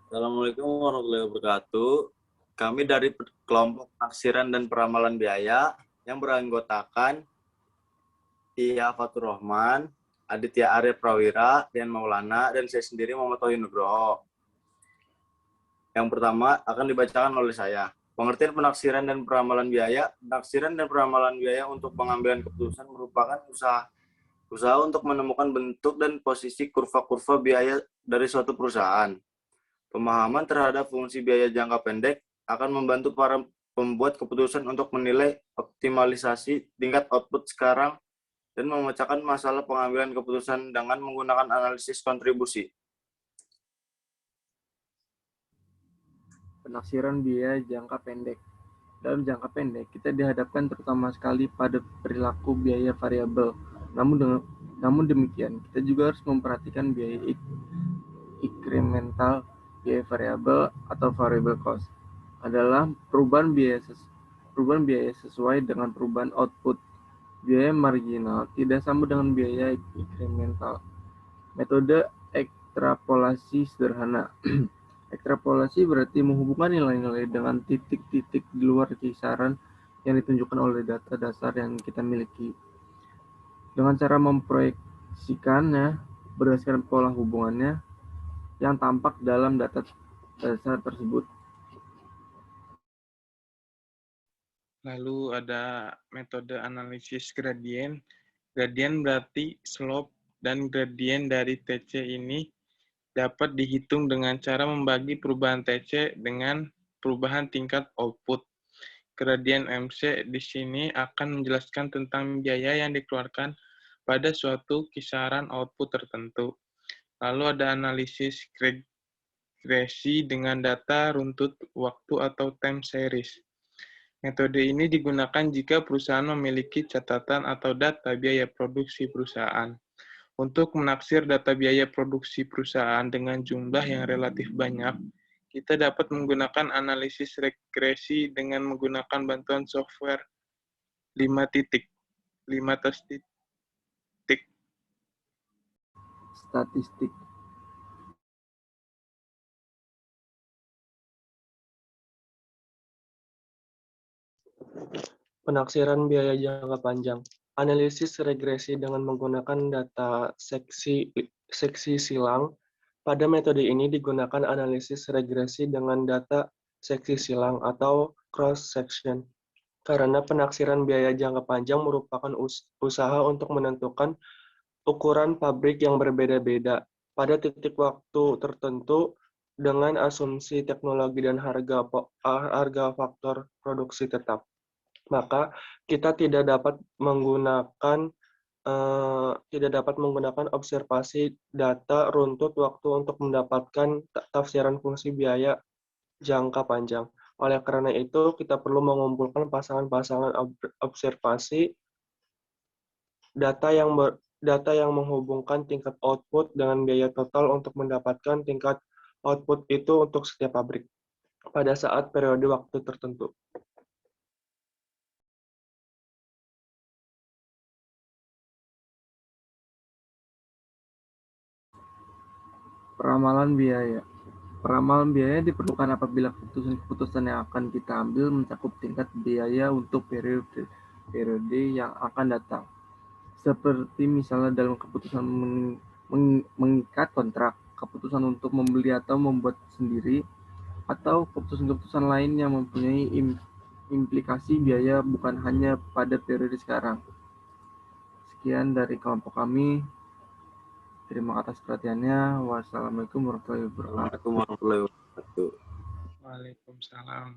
Assalamualaikum warahmatullahi wabarakatuh. Kami dari kelompok penaksiran dan peramalan biaya yang beranggotakan Iya Fatur Rahman, Aditya Arya Prawira, Dian Maulana, dan saya sendiri Muhammad Tauhid Nugroho. Yang pertama akan dibacakan oleh saya. Pengertian penaksiran dan peramalan biaya. Penaksiran dan peramalan biaya untuk pengambilan keputusan merupakan usaha untuk menemukan bentuk dan posisi kurva-kurva biaya dari suatu perusahaan. Pemahaman terhadap fungsi biaya jangka pendek akan membantu para pembuat keputusan untuk menilai optimalisasi tingkat output sekarang dan memecahkan masalah pengambilan keputusan dengan menggunakan analisis kontribusi. Penaksiran biaya jangka pendek. Dalam jangka pendek, kita dihadapkan terutama sekali pada perilaku biaya variabel. Namun demikian, kita juga harus memperhatikan biaya incremental, biaya variabel atau variable cost adalah perubahan biaya sesuai dengan perubahan output. Biaya marginal tidak sama dengan biaya incremental. Metode ekstrapolasi sederhana. Ekstrapolasi berarti menghubungkan nilai-nilai dengan titik-titik di luar kisaran yang ditunjukkan oleh data dasar yang kita miliki. Dengan cara memproyeksikannya berdasarkan pola hubungannya yang tampak dalam data dasar tersebut. Lalu ada metode analisis gradien. Gradien berarti slope dan gradien dari TC ini dapat dihitung dengan cara membagi perubahan TC dengan perubahan tingkat output. Gradien MC di sini akan menjelaskan tentang biaya yang dikeluarkan pada suatu kisaran output tertentu. Lalu ada analisis regresi dengan data runtut waktu atau time series. Metode ini digunakan jika perusahaan memiliki catatan atau data biaya produksi perusahaan. Untuk menaksir data biaya produksi perusahaan dengan jumlah yang relatif banyak, kita dapat menggunakan analisis regresi dengan menggunakan bantuan software 5 titik. Statistik. Penaksiran biaya jangka panjang. Analisis regresi dengan menggunakan data seksi silang. Pada metode ini digunakan analisis regresi dengan data seksi silang atau cross section. Karena penaksiran biaya jangka panjang merupakan usaha untuk menentukan ukuran pabrik yang berbeda-beda pada titik waktu tertentu dengan asumsi teknologi dan harga faktor produksi tetap. Maka kita tidak dapat menggunakan observasi data runtut waktu untuk mendapatkan tafsiran fungsi biaya jangka panjang. Oleh karena itu, kita perlu mengumpulkan pasangan-pasangan observasi data yang menghubungkan tingkat output dengan biaya total untuk mendapatkan tingkat output itu untuk setiap pabrik pada saat periode waktu tertentu. Peramalan biaya. Peramalan biaya diperlukan apabila keputusan yang akan kita ambil mencakup tingkat biaya untuk periode yang akan datang. Seperti misalnya dalam keputusan mengikat kontrak, keputusan untuk membeli atau membuat sendiri, atau keputusan-keputusan lain yang mempunyai implikasi biaya bukan hanya pada periode sekarang. Sekian dari kelompok kami. Terima atas perhatiannya. Wassalamualaikum warahmatullahi wabarakatuh. Assalamualaikum warahmatullahi wabarakatuh. Waalaikumsalam.